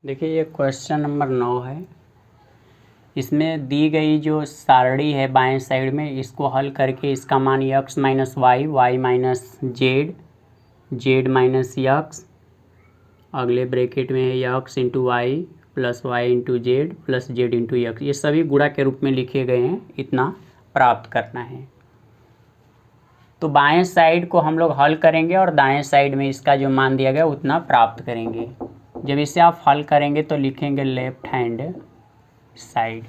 देखिए ये question number 9 है। इसमें दी गई जो सारणी है बाएं साइड में, इसको हल करके इसका मान x minus y, y minus z, z minus x, अगले ब्रैकेट में है x into y plus y into z plus z into x, ये सभी गुणा के रूप में लिखे गए हैं। इतना प्राप्त करना है। तो बाएं साइड को हम लोग हल करेंगे और दाएं साइड में इसका जो मान दिया गया उतना प्राप्त करेंगे। जब इसे आप हल करेंगे तो लिखेंगे लेफ्ट हैंड साइड।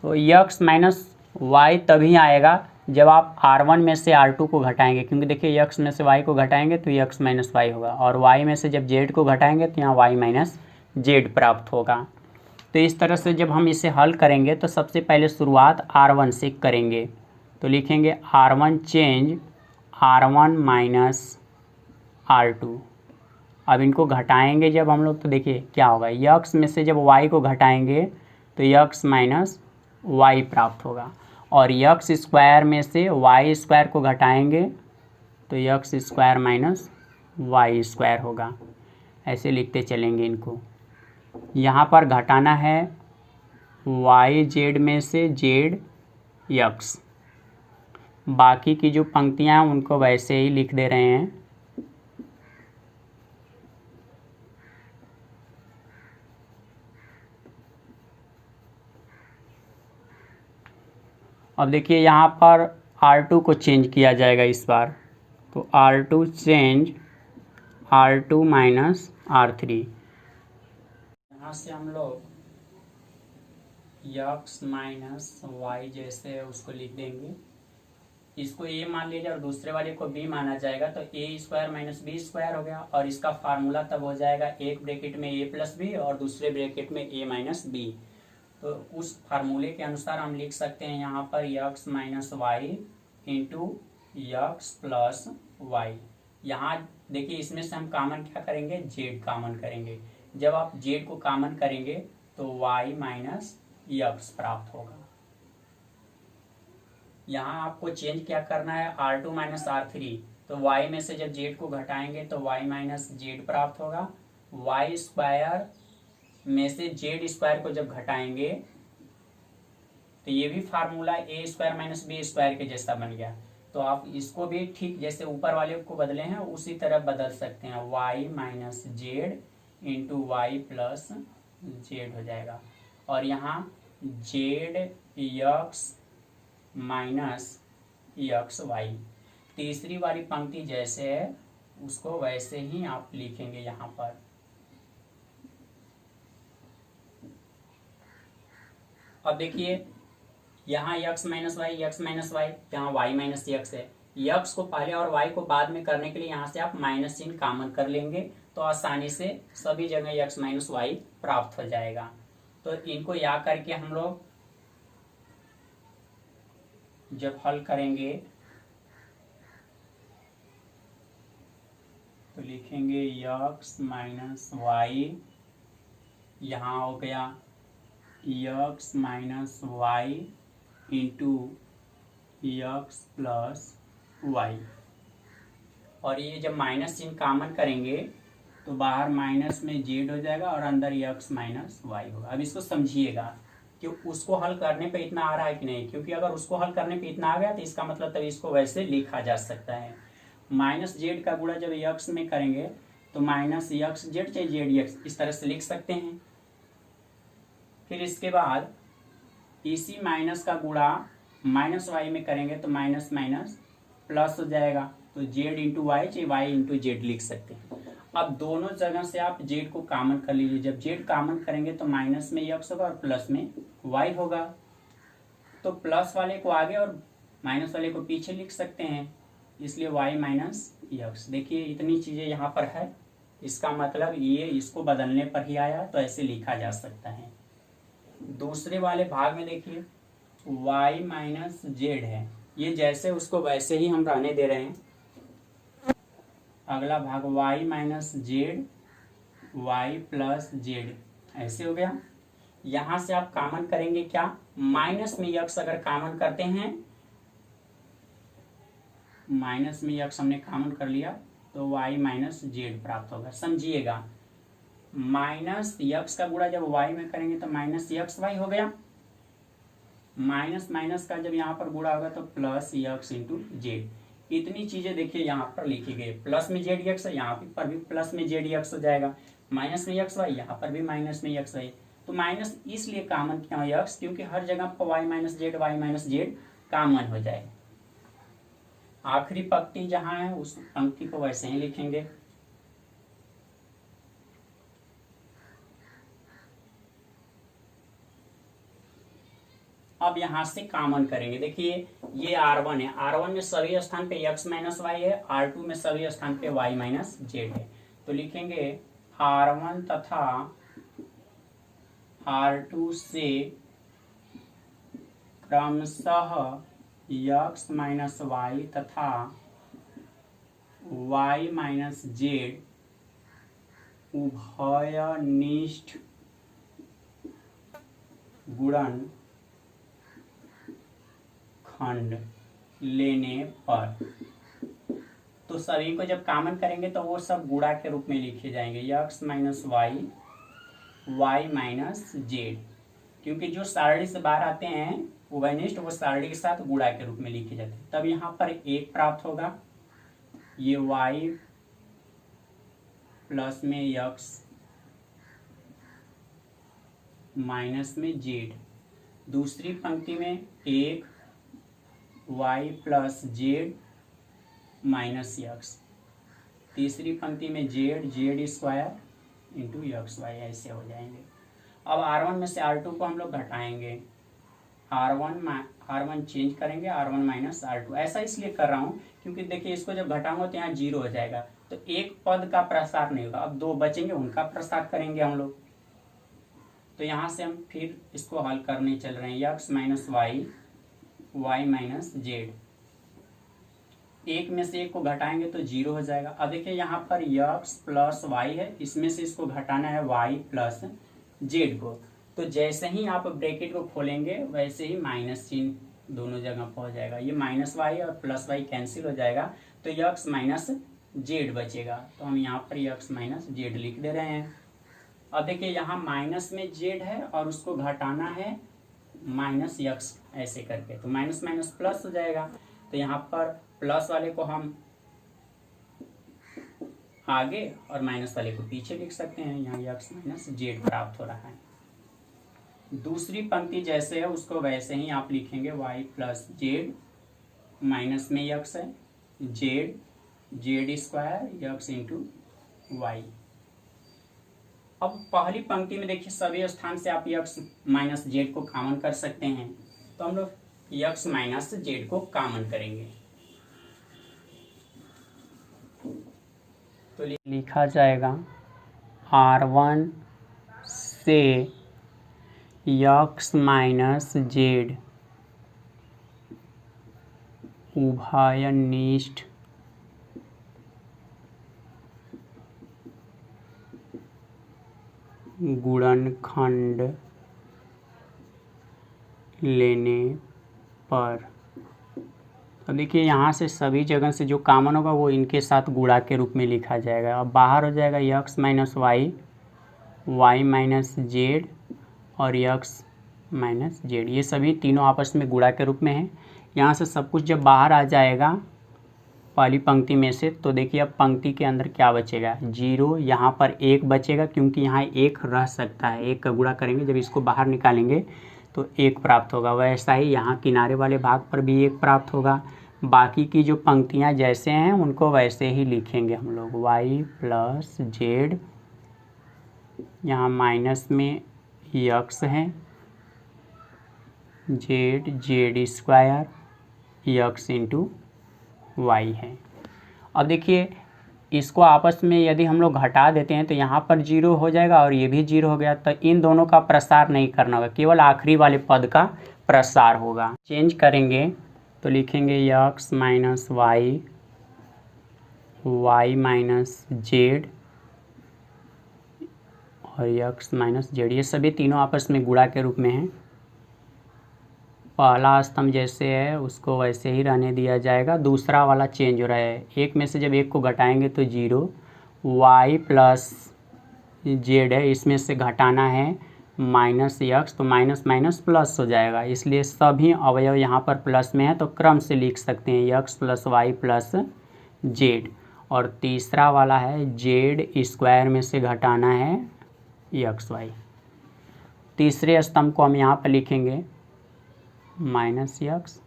तो यक्स माइनस वाई तभी आएगा जब आप R1 में से R2 को घटाएंगे, क्योंकि देखिए यक्स में से वाई को घटाएंगे तो यक्स माइनस वाई होगा, और वाई में से जब जेड को घटाएंगे तो यहाँ वाई माइनस जेड प्राप्त होगा। तो इस तरह से जब हम इसे हल करेंगे तो सबसे पहले शुरुआत R1 से करेंगे। तो लिखेंगे R1 change R1 minus R2। अब इनको घटाएंगे जब हम लोग तो देखिए क्या होगा, यक्स में से जब वाई को घटाएंगे तो यक्स माइनस वाई प्राप्त होगा, और यक्स स्क्वायर में से वाई स्क्वायर को घटाएंगे तो x square minus y square होगा। ऐसे लिखते चलेंगे इनको। यहाँ पर घटाना है वाई जेड में से जेड यक्स, बाकी की जो पंक्तियाँ हैं उनको वैसे ही लिख दे रहे हैं। अब देखिए यहाँ पर R2 को चेंज किया जाएगा इस बार। तो R2 change R2 minus R3। यहाँ से हम लोग यक्स माइनस वाई जैसे है उसको लिख देंगे। इसको a मान लीजिए और दूसरे वाले को b माना जाएगा, तो a square minus b square हो गया, और इसका फार्मूला तब हो जाएगा एक ब्रैकेट में a प्लस बी और दूसरे ब्रैकेट में a माइनस बी। तो उस फार्मूले के अनुसार हम लिख सकते हैं यहाँ पर x minus y into x plus y. यहाँ देखिए इसमें से हम कामन क्या करेंगे, जेड कामन करेंगे। जब आप जेड को कामन करेंगे तो वाई माइनस यक्स प्राप्त होगा। यहाँ आपको चेंज क्या करना है, R2 माइनस R3। तो y में से जब जेड को घटाएंगे तो y माइनस जेड प्राप्त होगा। वाई स्क्वायर में से जेड स्क्वायर को जब घटाएंगे तो ये भी फार्मूला ए स्क्वायर माइनस बी स्क्वायर के जैसा बन गया। तो आप इसको भी ठीक जैसे ऊपर वाले को बदले हैं उसी तरह बदल सकते हैं, y minus z into y plus z हो जाएगा। और यहाँ z x minus x y, तीसरी वाली पंक्ति जैसे है उसको वैसे ही आप लिखेंगे यहाँ पर। अब देखिए यहाँ x minus y, x minus y, यहाँ वाई माइनस यक्स है। यक्स को पहले और वाई को बाद में करने के लिए यहाँ से आप माइनस चिन्ह कॉमन कर लेंगे तो आसानी से सभी जगह यक्स माइनस वाई प्राप्त हो जाएगा। तो इनको याद करके हम लोग जब हल करेंगे तो लिखेंगे यक्स माइनस वाई, यहाँ हो गया x minus y into x plus y, और ये जब माइनस चिन्ह कॉमन करेंगे तो बाहर माइनस में जेड हो जाएगा और अंदर यक्स माइनस वाई होगा। अब इसको समझिएगा कि उसको हल करने पे इतना आ रहा है कि नहीं, क्योंकि अगर उसको हल करने पे इतना आ गया तो इसका मतलब तभी इसको वैसे लिखा जा सकता है। माइनस जेड का गुणा जब यक्स में करेंगे तो माइनस यक्स जेड चाहे जेड यक्स इस तरह से लिख सकते हैं। फिर इसके बाद इसी माइनस का गुणा माइनस वाई में करेंगे तो माइनस माइनस प्लस हो जाएगा, तो जेड इंटू वाई चाहे वाई इंटू जेड लिख सकते हैं। अब दोनों जगह से आप जेड को कॉमन कर लीजिए। जब जेड कॉमन करेंगे तो माइनस में यक्स होगा और प्लस में वाई होगा, तो प्लस वाले को आगे और माइनस वाले को पीछे लिख सकते हैं, इसलिए वाई माइनस यक्स। देखिए इतनी चीजें यहाँ पर है, इसका मतलब ये इसको बदलने पर ही आया, तो ऐसे लिखा जा सकता है। दूसरे वाले भाग में देखिए y माइनस जेड है, ये जैसे उसको वैसे ही हम रहने दे रहे हैं। अगला भाग y minus z y plus z ऐसे हो गया। यहां से आप कॉमन करेंगे क्या, माइनस में यक्स अगर कॉमन करते हैं, माइनस में यक्स हमने कॉमन कर लिया तो y माइनस जेड प्राप्त होगा। समझिएगा माइनस यक्स का गुणा जब वाई में करेंगे तो माइनस यक्स वाई हो गया, माइनस माइनस का जब यहाँ पर गुणा होगा तो प्लस यक्स इंटू जेड। इतनी चीजें देखिए यहाँ पर लिखी गई, प्लस में जेड यक्स है, यहाँ पर भी प्लस में जेड यक्स हो जाएगा, माइनस में यक्स वाई, यहाँ पर भी माइनस में यक्स वाई। तो माइनस इसलिए कॉमन किया यक्स क्योंकि हर जगह पर वाई माइनस जेड कॉमन हो जाए। आखिरी पंक्ति जहां है उस पंक्ति को वैसे ही लिखेंगे। अब यहां से कॉमन करेंगे, देखिए ये R1 है, R1 में सभी स्थान पे x माइनस वाई है, R2 में सभी स्थान पे y माइनस जेड है। तो लिखेंगे R1 तथा R2 से क्रमशः x माइनस वाई तथा y माइनस जेड उभयनिष्ठ गुणन खंड लेने पर, तो सभी को जब कॉमन करेंगे तो वो सब गुणा के रूप में लिखे जाएंगे, x minus y, y minus z, क्योंकि जो सारणी से बाहर आते हैं उभयनिष्ठ वो सारणी के साथ गुणा के रूप में लिखे जाते हैं। तब यहाँ पर एक प्राप्त होगा, ये y प्लस में x माइनस में जेड, दूसरी पंक्ति में एक y plus z minus x, तीसरी पंक्ति में z square into x y, ऐसे हो जाएंगे। अब R1 में से R2 को हम लोग घटाएंगे, R1 चेंज करेंगे, R1 माइनस R2। ऐसा इसलिए कर रहा हूँ क्योंकि देखिए इसको जब घटाऊंगा तो यहाँ 0 हो जाएगा, तो एक पद का प्रसार नहीं होगा, अब 2 बचेंगे उनका प्रसार करेंगे हम लोग। तो यहाँ से हम फिर इसको हल करने चल रहे हैं, x minus y, y minus z, एक में से एक को घटाएंगे तो 0 हो जाएगा। अब देखिए यहाँ पर x प्लस वाई है, इसमें से इसको घटाना है y प्लस जेड को, तो जैसे ही आप ब्रैकेट को खोलेंगे वैसे ही माइनस चिन्ह दोनों जगह पर हो जाएगा, ये माइनस वाई और प्लस वाई कैंसिल हो जाएगा, तो x माइनस जेड बचेगा। तो हम यहाँ पर x माइनस जेड लिख दे रहे हैं। अब देखिए यहाँ माइनस में जेड है और उसको घटाना है माइनस यक्स, ऐसे करके, तो माइनस माइनस प्लस हो जाएगा। तो यहाँ पर प्लस वाले को हम आगे और माइनस वाले को पीछे लिख सकते हैं, यहाँ यक्स माइनस जेड प्राप्त हो रहा है। दूसरी पंक्ति जैसे है उसको वैसे ही आप लिखेंगे, y प्लस जेड, माइनस में यक्स है, z square x into y. अब पहली पंक्ति में देखिए सभी स्थान से आप x माइनस जेड को कॉमन कर सकते हैं, तो हम लोग x माइनस जेड को कॉमन करेंगे, तो लिखा जाएगा R1 से x माइनस जेड उभयनिष्ठ गुणनखंड लेने पर। तो देखिए यहाँ से सभी जगह से जो कॉमन होगा वो इनके साथ गुणा के रूप में लिखा जाएगा। अब बाहर हो जाएगा x minus y, y minus z और x माइनस जेड, ये सभी तीनों आपस में गुणा के रूप में है। यहाँ से सब कुछ जब बाहर आ जाएगा पहली पंक्ति में से, तो देखिए अब पंक्ति के अंदर क्या बचेगा, 0, यहाँ पर 1 बचेगा क्योंकि यहाँ 1 रह सकता है, 1 का गुणा करेंगे जब इसको बाहर निकालेंगे तो 1 प्राप्त होगा। वैसा ही यहाँ किनारे वाले भाग पर भी 1 प्राप्त होगा। बाकी की जो पंक्तियाँ जैसे हैं उनको वैसे ही लिखेंगे हम लोग, y प्लस जेड, यहाँ माइनस में x है, z square x into y है। अब देखिए इसको आपस में यदि हम लोग घटा देते हैं तो यहाँ पर 0 हो जाएगा और ये भी 0 हो गया, तो इन दोनों का प्रसार नहीं करना होगा, केवल आखिरी वाले पद का प्रसार होगा। चेंज करेंगे तो लिखेंगे x minus y, y minus z और x माइनस जेड, ये सभी तीनों आपस में गुणा के रूप में हैं। पहला स्तंभ जैसे है उसको वैसे ही रहने दिया जाएगा, दूसरा वाला चेंज हो रहा है, एक में से जब एक को घटाएंगे तो 0, y प्लस जेड है, इसमें से घटाना है माइनस यक्स, तो माइनस माइनस प्लस हो जाएगा, इसलिए सभी अवयव यहाँ पर प्लस में है, तो क्रम से लिख सकते हैं x plus y plus z. और तीसरा वाला है जेड स्क्वायर में से घटाना है यक्स वाई। तीसरे स्तंभ को हम यहाँ पर लिखेंगे माइनस यक्स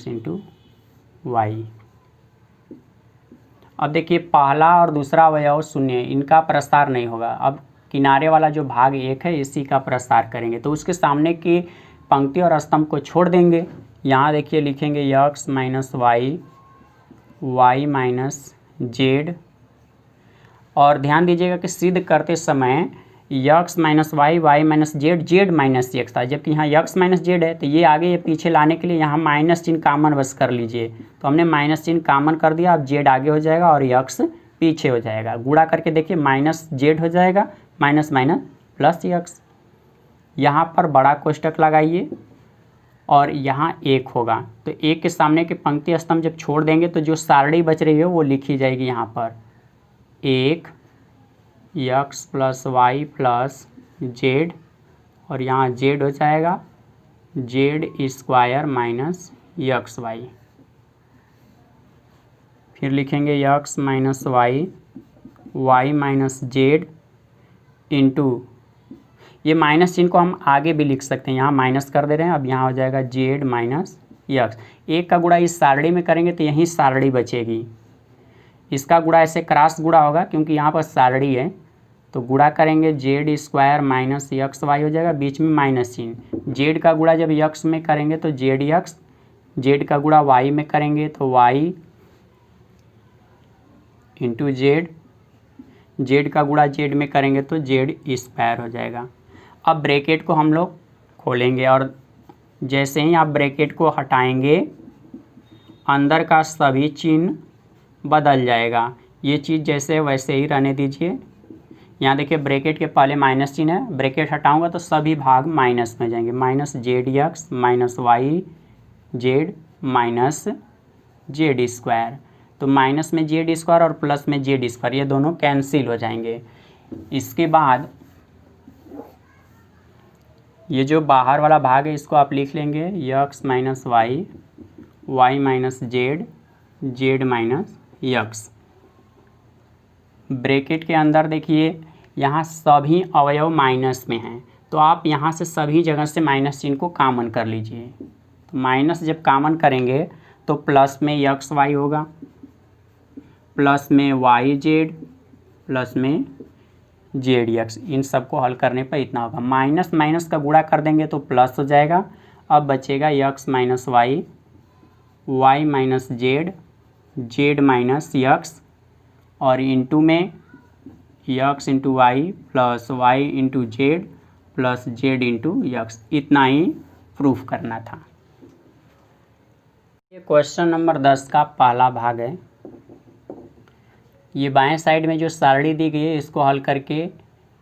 इंटू वाई। अब देखिए पहला और दूसरा अवयव शून्य, इनका प्रसार नहीं होगा। अब किनारे वाला जो भाग एक है इसी का प्रसार करेंगे, तो उसके सामने की पंक्ति और स्तंभ को छोड़ देंगे। यहाँ देखिए लिखेंगे x minus y, y minus z. और ध्यान दीजिएगा कि सिद्ध करते समय x minus y, y minus z, z minus x था, जबकि यहाँ यक्स माइनस जेड है, तो ये आगे ये पीछे लाने के लिए यहाँ माइनस चिन्ह कामन बस कर लीजिए। तो हमने माइनस चिन्ह कामन कर दिया, अब जेड आगे हो जाएगा और यक्स पीछे हो जाएगा। गुणा करके देखिए माइनस जेड हो जाएगा, माइनस माइनस प्लस यक्स। यहाँ पर बड़ा कोष्टक लगाइए और यहाँ एक होगा, तो एक के सामने के पंक्ति स्तंभ जब छोड़ देंगे तो जो सारणी बच रही है वो लिखी जाएगी यहाँ पर, एक x plus y plus z, और यहाँ जेड हो जाएगा z square minus x y. फिर लिखेंगे x minus y, y minus z into, ये माइनस चिन्ह को हम आगे भी लिख सकते हैं, यहाँ माइनस कर दे रहे हैं, अब यहाँ हो जाएगा जेड माइनस यक्स। एक का गुणा इस सारणी में करेंगे तो यहीं सारणी बचेगी, इसका गुणा ऐसे क्रॉस गुणा होगा क्योंकि यहाँ पर सारणी है, तो गुणा करेंगे z square minus x y हो जाएगा, बीच में माइनस चिन्ह। जेड का गुणा जब यक्स में करेंगे तो जेड यक्स, जेड का गुणा वाई में करेंगे तो वाई इंटू जेड, जेड का गुणा जेड में करेंगे तो जेड स्क्वायर हो जाएगा। अब ब्रैकेट को हम लोग खोलेंगे और जैसे ही आप ब्रैकेट को हटाएंगे अंदर का सभी चिन्ह बदल जाएगा। ये चीज़ जैसे वैसे ही रहने दीजिए। यहाँ देखिए ब्रैकेट के पहले माइनस चिन्ह है, ब्रैकेट हटाऊंगा तो सभी भाग माइनस में जाएंगे, minus z x minus y z minus z square, तो माइनस में जेड स्क्वायर और प्लस में जेड स्क्वायर ये दोनों कैंसिल हो जाएंगे। इसके बाद ये जो बाहर वाला भाग है इसको आप लिख लेंगे x minus y, y minus z, z minus x. Bracket के अंदर देखिए यहाँ सभी अवयव माइनस में हैं, तो आप यहाँ से सभी जगह से माइनस चिन्ह को कॉमन कर लीजिए। तो माइनस जब कॉमन करेंगे तो प्लस में यक्स वाई होगा, प्लस में वाई जेड, प्लस में जेड यक्स। इन सबको हल करने पर इतना होगा, माइनस माइनस का गुणा कर देंगे तो प्लस हो जाएगा। अब बचेगा x minus y, y minus z, z minus x, और इंटू में x into y plus y into z plus z into x. इतना ही प्रूफ करना था। ये क्वेश्चन नंबर 10 का पहला भाग है। ये बाएं साइड में जो सारणी दी गई है इसको हल करके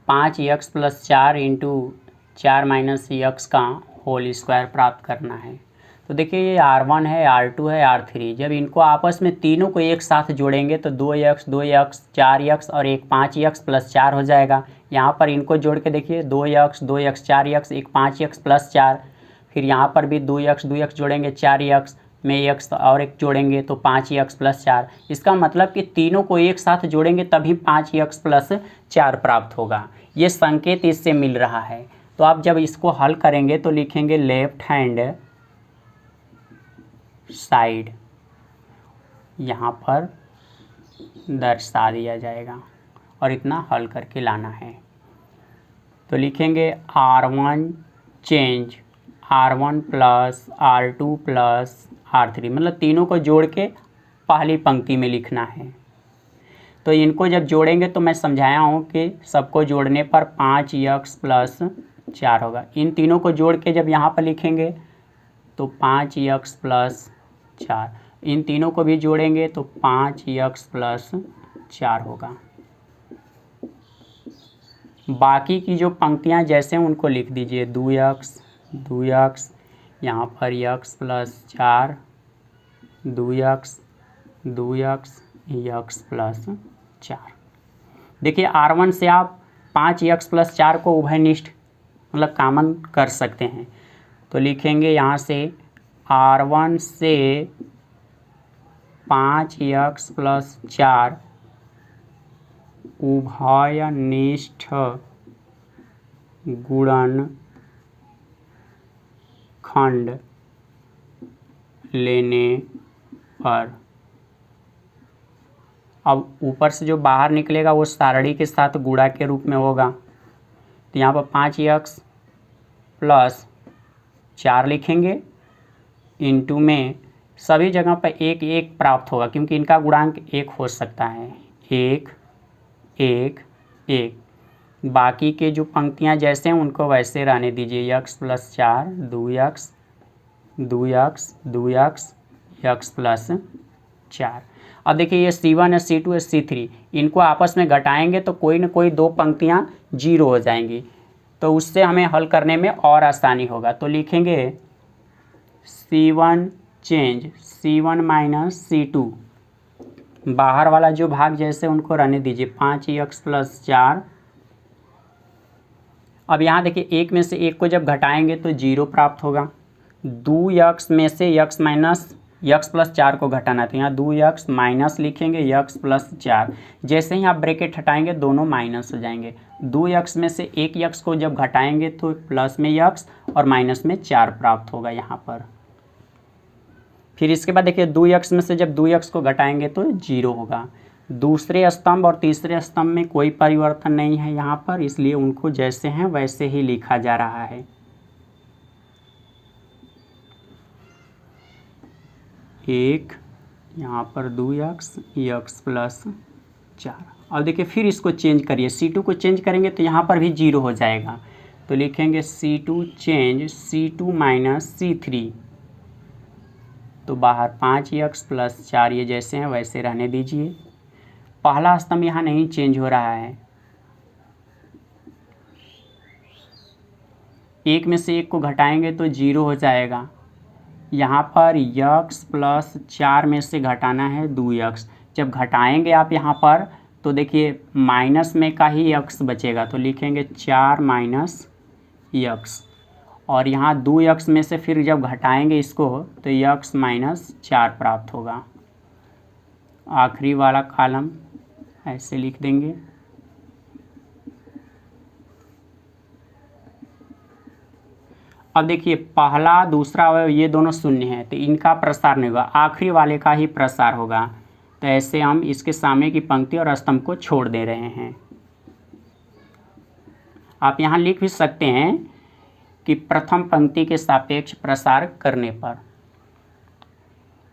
5 x plus 4 into 4 minus x का होल स्क्वायर प्राप्त करना है। तो देखिए ये R1 है, R2 है, R3, जब इनको आपस में तीनों को एक साथ जोड़ेंगे तो 2 यक्स 4 यक्स और एक 5 यक्स प्लस 4 हो जाएगा। यहाँ पर इनको जोड़ के देखिए 2 यक्स 4 यक्स, एक 5 यक्स प्लस 4, फिर यहाँ पर भी 2 यक्स जोड़ेंगे 4 यक्स में यक्स और एक जोड़ेंगे तो 5 यक्स प्लस 4। इसका मतलब कि तीनों को एक साथ जोड़ेंगे तभी 5 यक्स प्लस 4 प्राप्त होगा। ये संकेत इससे मिल रहा है। तो आप जब इसको हल करेंगे तो लिखेंगे लेफ्ट हैंड साइड, यहाँ पर दर्शा दिया जाएगा और इतना हल करके लाना है। तो लिखेंगे R1 change R1 plus R2 plus R3, मतलब तीनों को जोड़ के पहली पंक्ति में लिखना है। तो इनको जब जोड़ेंगे तो मैं समझाया हूँ कि सबको जोड़ने पर 5 यक्स प्लस 4 होगा। इन तीनों को जोड़ के जब यहाँ पर लिखेंगे तो 5 यक्स प्लस 4, इन तीनों को भी जोड़ेंगे तो 5 यक्स प्लस 4 होगा। बाकी की जो पंक्तियाँ जैसे उनको लिख दीजिए 2 यक्स, यहाँ पर x plus 4, 2 x, x plus 4। देखिए R1 से आप 5x+4 को उभयनिष्ठ मतलब कॉमन कर सकते हैं, तो लिखेंगे यहाँ से R1 से 5x+4 उभयनिष्ठ गुणनखंड लेने पर। अब ऊपर से जो बाहर निकलेगा वो सारणी के साथ गुणा के रूप में होगा, तो यहाँ पर 5x+4 लिखेंगे, इंटू में सभी जगह पर 1 1 प्राप्त होगा क्योंकि इनका गुणांक 1 हो सकता है, 1 1 1। बाकी के जो पंक्तियाँ जैसे हैं उनको वैसे रहने दीजिए, x+4 2x 2x 2x x+4। अब देखिए ये C1 है, C2 है, C3, इनको आपस में घटाएंगे तो कोई ना कोई दो पंक्तियाँ 0 हो जाएंगी, तो उससे हमें हल करने में और आसानी होगा। तो लिखेंगे C1 change C1 minus C2, बाहर वाला जो भाग जैसे उनको रहने दीजिए, 5x+4। अब यहाँ देखिए 1 में से 1 को जब घटाएंगे तो 0 प्राप्त होगा, 2x में से x+4 को घटाना, तो यहाँ 2x माइनस लिखेंगे x+4। जैसे ही आप ब्रैकेट हटाएंगे दोनों माइनस हो जाएंगे, 2x में से 1x को जब घटाएंगे तो प्लस में x और माइनस में 4 प्राप्त होगा यहाँ पर। फिर इसके बाद देखिए 2x में से जब 2x को घटाएंगे तो 0 होगा। दूसरे स्तंभ और तीसरे स्तंभ में कोई परिवर्तन नहीं है यहाँ पर, इसलिए उनको जैसे हैं वैसे ही लिखा जा रहा है। एक यहाँ पर 2x x+4। अब देखिए फिर इसको चेंज करिए, C2 को चेंज करेंगे तो यहाँ पर भी 0 हो जाएगा, तो लिखेंगे C2 change C2 minus C3, तो बाहर 5x+4 ये जैसे हैं वैसे रहने दीजिए। पहला स्तंभ यहाँ नहीं चेंज हो रहा है, 1 में से 1 को घटाएंगे तो 0 हो जाएगा। यहाँ पर x+4 में से घटाना है 2x, जब घटाएंगे आप यहाँ पर तो देखिए माइनस में का ही x बचेगा, तो लिखेंगे 4 माइनस x, और यहाँ 2x में से फिर जब घटाएंगे इसको तो x माइनस 4 प्राप्त होगा। आखिरी वाला कॉलम ऐसे लिख देंगे। अब देखिए पहला दूसरा ये दोनों शून्य हैं तो इनका प्रसार नहीं होगा, आखिरी वाले का ही प्रसार होगा, तो ऐसे हम इसके सामने की पंक्ति और स्तंभ को छोड़ दे रहे हैं। आप यहाँ लिख भी सकते हैं कि प्रथम पंक्ति के सापेक्ष प्रसार करने पर,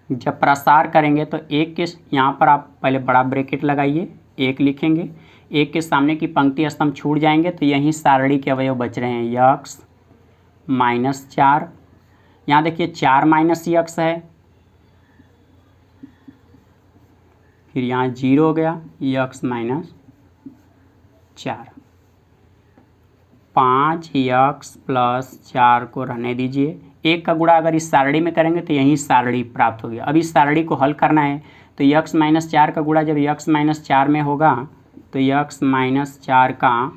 जब प्रसार करेंगे तो 1 के यहाँ पर आप पहले बड़ा ब्रैकेट लगाइए, 1 लिखेंगे, 1 के सामने की पंक्ति स्तंभ छूट जाएंगे तो यहीं सारणी के अवयव बच रहे हैं, x माइनस 4, यहाँ देखिए 4 माइनस x है, फिर यहाँ 0 हो गया, x माइनस 4, 5x+4 को रहने दीजिए। 1 का गुणा अगर इस सारणी में करेंगे तो यही सारणी प्राप्त होगी। अब इस सारणी को हल करना है तो x माइनस 4 का गुणा जब x माइनस 4 में होगा तो x माइनस 4 का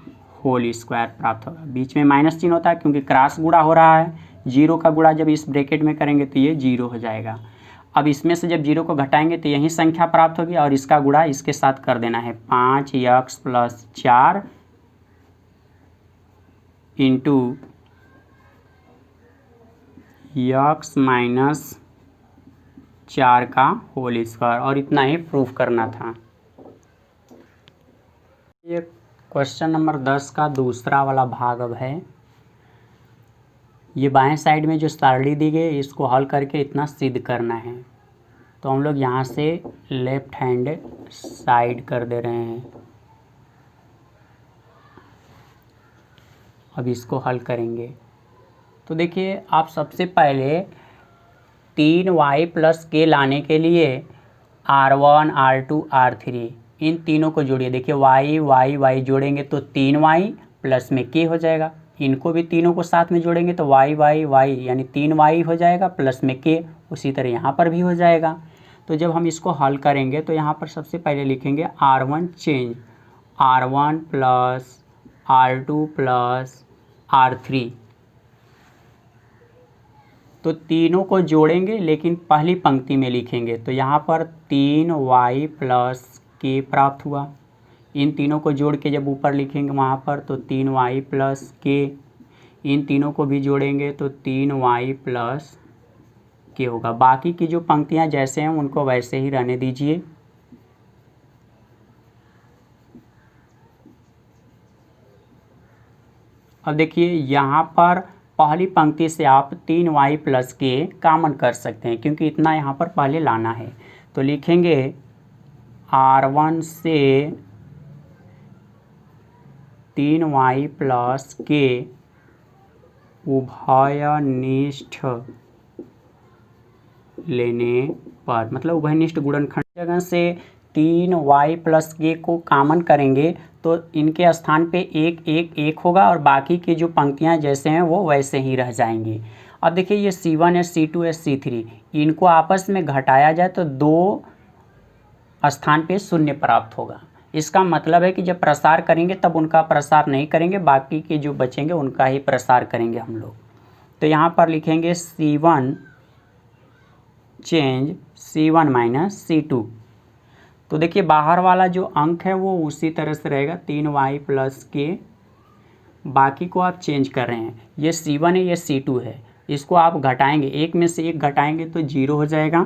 होल स्क्वायर प्राप्त होगा। बीच में माइनस चिन्ह होता है क्योंकि क्रॉस गुणा हो रहा है, 0 का गुणा जब इस ब्रैकेट में करेंगे तो ये 0 हो जाएगा। अब इसमें से जब 0 को घटाएंगे तो यही संख्या प्राप्त होगी और इसका गुणा इसके साथ कर देना है, 5x+4 इंटू x माइनस 4 का होल स्क्वायर, और इतना ही प्रूफ करना था। ये क्वेश्चन नंबर 10 का दूसरा वाला भाग अब है। ये बाएं साइड में जो सारणी दी गई इसको हल करके इतना सिद्ध करना है, तो हम लोग यहाँ से लेफ्ट हैंड साइड कर दे रहे हैं। अब इसको हल करेंगे तो देखिए आप सबसे पहले 3y + k लाने के लिए r1 r2 r3 इन तीनों को जोड़िए। देखिए y y y जोड़ेंगे तो 3y प्लस में k हो जाएगा, इनको भी तीनों को साथ में जोड़ेंगे तो y y y यानी 3y हो जाएगा प्लस में k, उसी तरह यहाँ पर भी हो जाएगा। तो जब हम इसको हल करेंगे तो यहाँ पर सबसे पहले लिखेंगे r1 change R1 plus R2 plus R3। तो तीनों को जोड़ेंगे लेकिन पहली पंक्ति में लिखेंगे, तो यहाँ पर 3y प्लस के प्राप्त हुआ। इन तीनों को जोड़ के जब ऊपर लिखेंगे वहाँ पर तो 3y प्लस के, इन तीनों को भी जोड़ेंगे तो 3y प्लस के होगा। बाकी की जो पंक्तियाँ जैसे हैं उनको वैसे ही रहने दीजिए। अब देखिए यहाँ पर पहली पंक्ति से आप 3y प्लस के कॉमन कर सकते हैं क्योंकि इतना यहाँ पर पहले लाना है। तो लिखेंगे R1 से 3y प्लस के उभयनिष्ठ लेने पर, मतलब उभयनिष्ठ गुणनखंड जगह से 3y प्लस के को कॉमन करेंगे तो इनके स्थान पे एक एक एक होगा और बाकी की जो पंक्तियां जैसे हैं वो वैसे ही रह जाएंगी। अब देखिए ये C1 है, C2 है, C3, इनको आपस में घटाया जाए तो दो स्थान पे शून्य प्राप्त होगा। इसका मतलब है कि जब प्रसार करेंगे तब उनका प्रसार नहीं करेंगे, बाकी के जो बचेंगे उनका ही प्रसार करेंगे हम लोग। तो यहाँ पर लिखेंगे C1 change C1 minus C2। तो देखिए बाहर वाला जो अंक है वो उसी तरह से रहेगा 3y प्लस के, बाकी को आप चेंज कर रहे हैं। ये C1 है, ये C2 है, इसको आप घटाएंगे, एक में से एक घटाएंगे तो 0 हो जाएगा।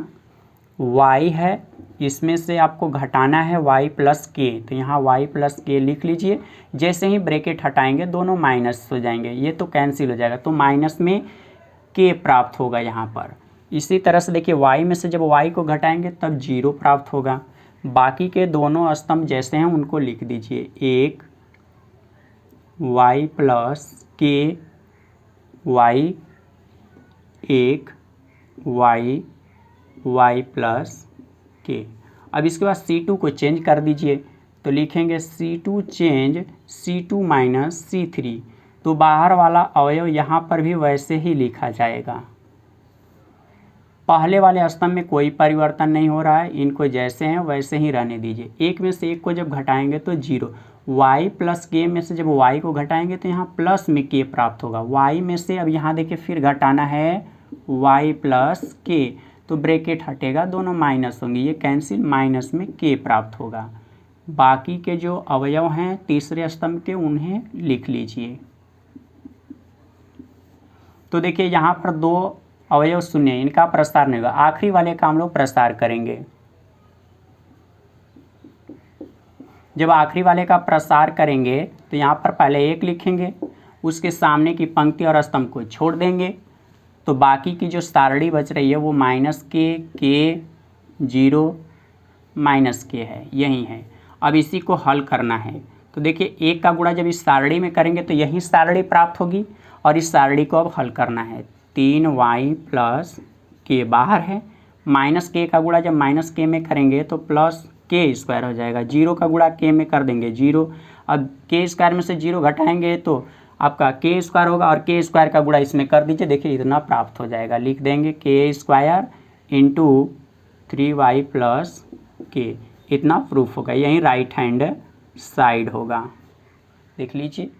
y है, इसमें से आपको घटाना है y प्लस के, तो यहाँ y प्लस के लिख लीजिए। जैसे ही ब्रैकेट हटाएंगे दोनों माइनस हो जाएंगे, ये तो कैंसिल हो जाएगा, तो माइनस में k प्राप्त होगा यहाँ पर। इसी तरह से देखिए y में से जब y को घटाएंगे तब 0 प्राप्त होगा। बाकी के दोनों स्तंभ जैसे हैं उनको लिख दीजिए, एक y प्लस के y, एक y प्लस के। अब इसके बाद C2 को चेंज कर दीजिए, तो लिखेंगे C2 change C2 minus C3। तो बाहर वाला अवयव यहाँ पर भी वैसे ही लिखा जाएगा। पहले वाले स्तंभ में कोई परिवर्तन नहीं हो रहा है, इनको जैसे हैं वैसे ही रहने दीजिए। एक में से एक को जब घटाएंगे तो 0, y प्लस के में से जब y को घटाएंगे तो यहाँ प्लस में k प्राप्त होगा। y में से अब यहाँ देखिए फिर घटाना है y प्लस के, तो ब्रैकेट हटेगा, दोनों माइनस होंगे, ये कैंसिल, माइनस में k प्राप्त होगा। बाकी के जो अवयव हैं तीसरे स्तंभ के उन्हें लिख लीजिए। तो देखिए यहाँ पर दो अवयव शून्य, इनका प्रसार नहीं होगा, आखिरी वाले का हम लोग प्रसार करेंगे। जब आखिरी वाले का प्रसार करेंगे तो यहाँ पर पहले एक लिखेंगे, उसके सामने की पंक्ति और स्तंभ को छोड़ देंगे, तो बाकी की जो सारणी बच रही है वो माइनस के 0 माइनस के है, यही है। अब इसी को हल करना है, तो देखिए एक का गुणा जब इस सारणी में करेंगे तो यही सारणी प्राप्त होगी और इस सारणी को अब हल करना है। 3y प्लस के बाहर है, माइनस के का गुणा जब माइनस के में करेंगे तो प्लस के स्क्वायर हो जाएगा। 0 का गुणा के में कर देंगे 0, अब के स्क्वायर में से 0 घटाएंगे तो आपका के स्क्वायर होगा और के स्क्वायर का गुणा इसमें कर दीजिए, देखिए इतना प्राप्त हो जाएगा। लिख देंगे के स्क्वायर इंटू 3y प्लस के, इतना प्रूफ होगा, यही राइट हैंड साइड होगा, देख लीजिए।